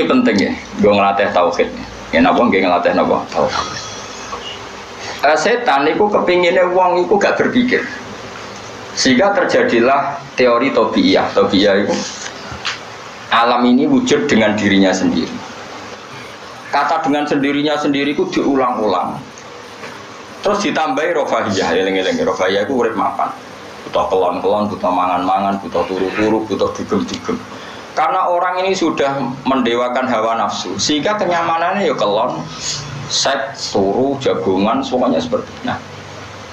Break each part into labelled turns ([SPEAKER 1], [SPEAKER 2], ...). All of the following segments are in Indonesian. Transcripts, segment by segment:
[SPEAKER 1] Ini penting ya, gue ngelatih tauhid. Ya napa nggih ngelatih napa tauhid. Setan itu kepinginnya uang itu gak berpikir, sehingga terjadilah teori tobiyah. Tobiyah itu alam ini wujud dengan dirinya sendiri. Kata dengan sendirinya sendiri itu diulang-ulang. Terus ditambahi rofahiyah, eling-eling rofahiyah itu urip mapan. Butuh kelon-kelon, butuh mangan-mangan, butuh turu-turu, butuh dugem-dugem. Karena orang ini sudah mendewakan hawa nafsu, sehingga kenyamanannya ya kelon, seks, turu, jagongan, semuanya seperti itu. Nah,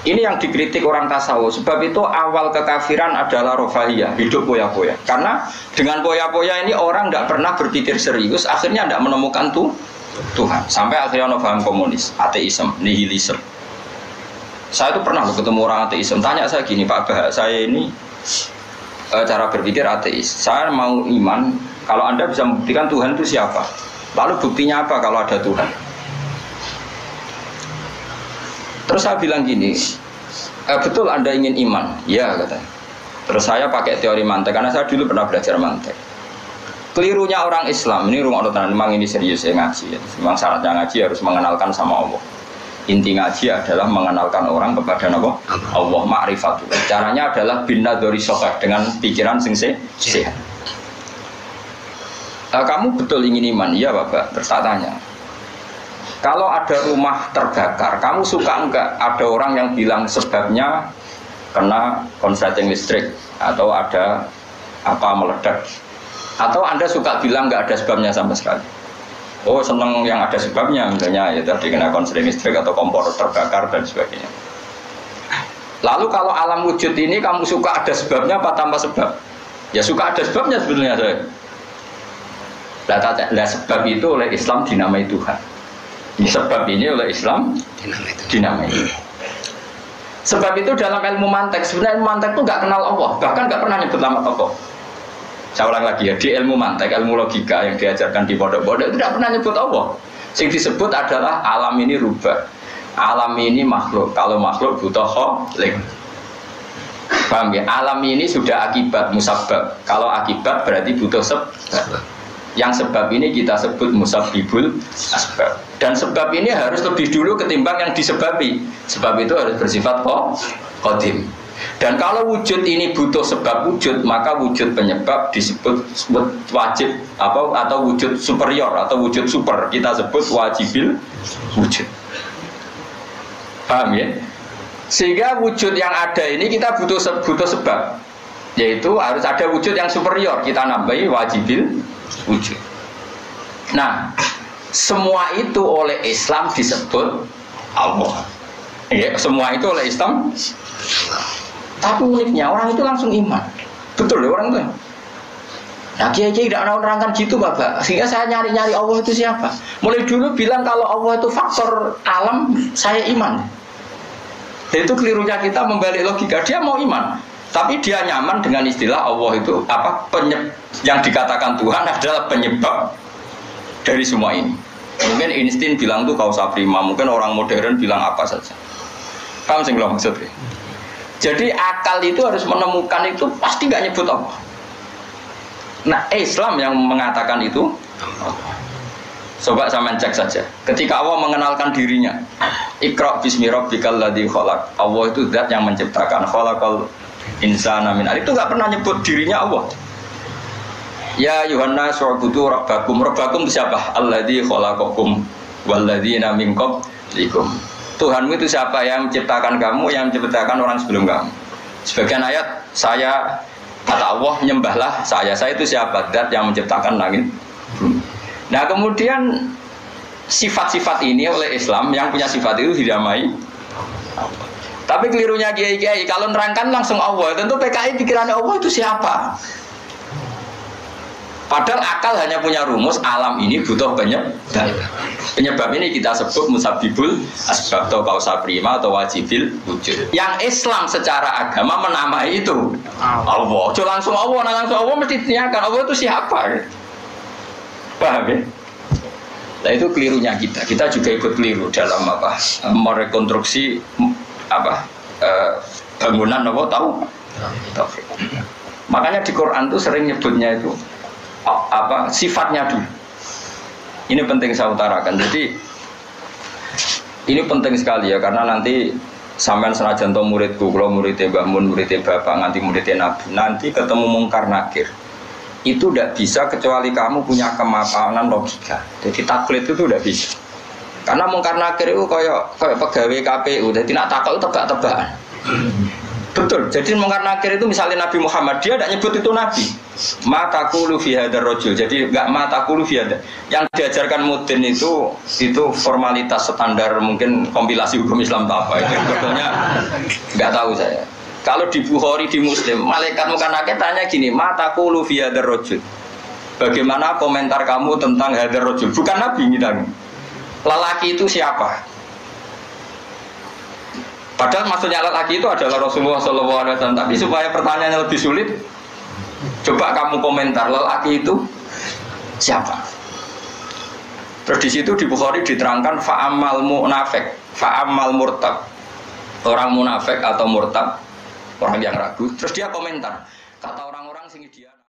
[SPEAKER 1] ini yang dikritik orang tasawuf. Sebab itu awal kekafiran adalah rofahiyah, hidup poya-poya. Karena dengan poya-poya ini orang tidak pernah berpikir serius, akhirnya tidak menemukan Tuhan. Sampai akhirnya ono paham komunis, ateisme, nihilisme. Saya itu pernah ketemu orang ateisme, tanya saya gini, Pak Bah, saya ini cara berpikir ateis. Saya mau iman, kalau Anda bisa membuktikan Tuhan itu siapa? Lalu buktinya apa kalau ada Tuhan? Terus saya bilang gini, betul Anda ingin iman? Ya katanya. Terus saya pakai teori mantek, karena saya dulu pernah belajar mantek. Kelirunya orang Islam, ini rumah orang memang ini serius ya ngaji ya. Memang syaratnya ngaji harus mengenalkan sama Allah. Inti ngaji adalah mengenalkan orang kepada Allah, ma'rifatul. Caranya adalah binadori sokeh, dengan pikiran sing sehat. Kamu betul ingin iman? Iya Bapak. Terus tak tanya, kalau ada rumah terbakar, kamu suka enggak ada orang yang bilang sebabnya kena konsleting listrik atau ada apa meledak? Atau Anda suka bilang enggak ada sebabnya sama sekali? Oh seneng yang ada sebabnya, misalnya ya tadi kena konsleting listrik atau kompor terbakar dan sebagainya. Lalu kalau alam wujud ini kamu suka ada sebabnya apa tanpa sebab? Ya suka ada sebabnya sebetulnya saya. Nah, sebab itu oleh Islam dinamai Tuhan. Sebab ini oleh Islam dinamai. Sebab itu dalam ilmu mantek, sebenarnya ilmu mantek itu nggak kenal Allah, bahkan nggak pernah nyebut nama tokoh. Saya ulang lagi ya, di ilmu mantek, ilmu logika yang diajarkan di pondok-pondok itu tidak pernah nyebut Allah. Yang disebut adalah alam ini rubah, alam ini makhluk. Kalau makhluk butuh kholik. Paham ya? Alam ini sudah akibat musabbab. Kalau akibat berarti butuh sebab. Yang sebab ini kita sebut musabbibul asbab. Dan sebab ini harus lebih dulu ketimbang yang disebabi. Sebab itu harus bersifat qadim. Dan kalau wujud ini butuh sebab wujud, maka wujud penyebab disebut wajib atau wujud superior atau wujud super. Kita sebut wajibil wujud. Paham ya? Sehingga wujud yang ada ini kita butuh sebab. Yaitu harus ada wujud yang superior. Kita nambahi wajibil wujud. Nah, semua itu oleh Islam disebut Allah. Ya, semua itu oleh Islam. Tapi uniknya orang itu langsung iman. Betul ya orang itu. Nah, kiai-kiai tidak menerangkan gitu Bapak. Sehingga saya nyari-nyari Allah itu siapa. Mulai dulu bilang kalau Allah itu faktor alam, saya iman. Itu kelirunya kita membalik logika. Dia mau iman, tapi dia nyaman dengan istilah Allah itu apa yang dikatakan Tuhan adalah penyebab dari semua ini. Mungkin Einstein bilang itu kausa prima, mungkin orang modern bilang apa saja. Paham sih kalau maksudnya? Jadi akal itu harus menemukan itu pasti nggak nyebut Allah. Nah Islam yang mengatakan itu Allah. Coba sama cek saja. Ketika Allah mengenalkan dirinya, Iqra bismi rabbikal ladzi khalaq. Allah itu zat yang menciptakan. Khalaqal insana min 'alaq. Itu nggak pernah nyebut dirinya Allah. Ya Yuhannas wa'budu rabbakum. Rabbakum itu siapa? Alladzi khalaqakum walladzina min qablikum. Tuhanmu itu siapa? Yang menciptakan kamu, yang menciptakan orang sebelum kamu. Sebagian ayat saya kata Allah nyembahlah saya. Saya itu siapa? Zat yang menciptakan langit. Nah kemudian sifat-sifat ini oleh Islam yang punya sifat itu dinamai Allah. Tapi kelirunya kiai-kiai kalau nerangkan langsung Allah. Tentu PKI pikirannya Allah itu siapa? Padahal akal hanya punya rumus alam ini butuh penyebab. Penyebab ini kita sebut musabbibul asbab atau kausa prima atau wajibil wujud. Yang Islam secara agama menamai itu Allah. Jangan langsung Allah, langsung Allah mesti ditanyakan Allah itu siapa? Paham ya? Nah itu kelirunya kita. Kita juga ikut keliru dalam apa? Merekonstruksi apa? Bangunan apa tahu? Tauhid. Makanya di Quran tuh sering nyebutnya itu apa sifatnya dulu. Ini penting saya utarakan. Jadi ini penting sekali ya, karena nanti sampean senajan to muridku, kalau muridnya Mbah Mun, muridnya Bapak, nganti muridnya Nabi, nanti ketemu mungkar nakir. Itu tidak bisa kecuali kamu punya kemapanan logika. Jadi taklid itu tidak bisa. Karena mungkar nakir itu kayak pegawai KPU, jadi nak takut itu tebak-tebakan. Betul. Jadi mungkar nakir itu misalnya Nabi Muhammad, dia tidak nyebut itu Nabi. Ma taqulu fi hadzal rajul. Jadi enggak ma taqulu fi hadzal. Yang diajarkan mudin itu formalitas standar mungkin kompilasi hukum Islam apa itu sebetulnya enggak tahu saya. Kalau di Bukhari di Muslim, malaikat mungkar nakir tanya gini, ma taqulu fi hadzal rajul. Bagaimana komentar kamu tentang hadzal rajul? Bukan Nabi ngitang. Lelaki itu siapa? Padahal maksudnya lelaki itu adalah Rasulullah SAW. Tapi supaya pertanyaannya lebih sulit, coba kamu komentar lelaki itu siapa? Terus di situ di Bukhari diterangkan fa'amal munafik, fa'amal murtab. Orang munafik atau murtab, orang yang ragu. Terus dia komentar, kata orang-orang sing dia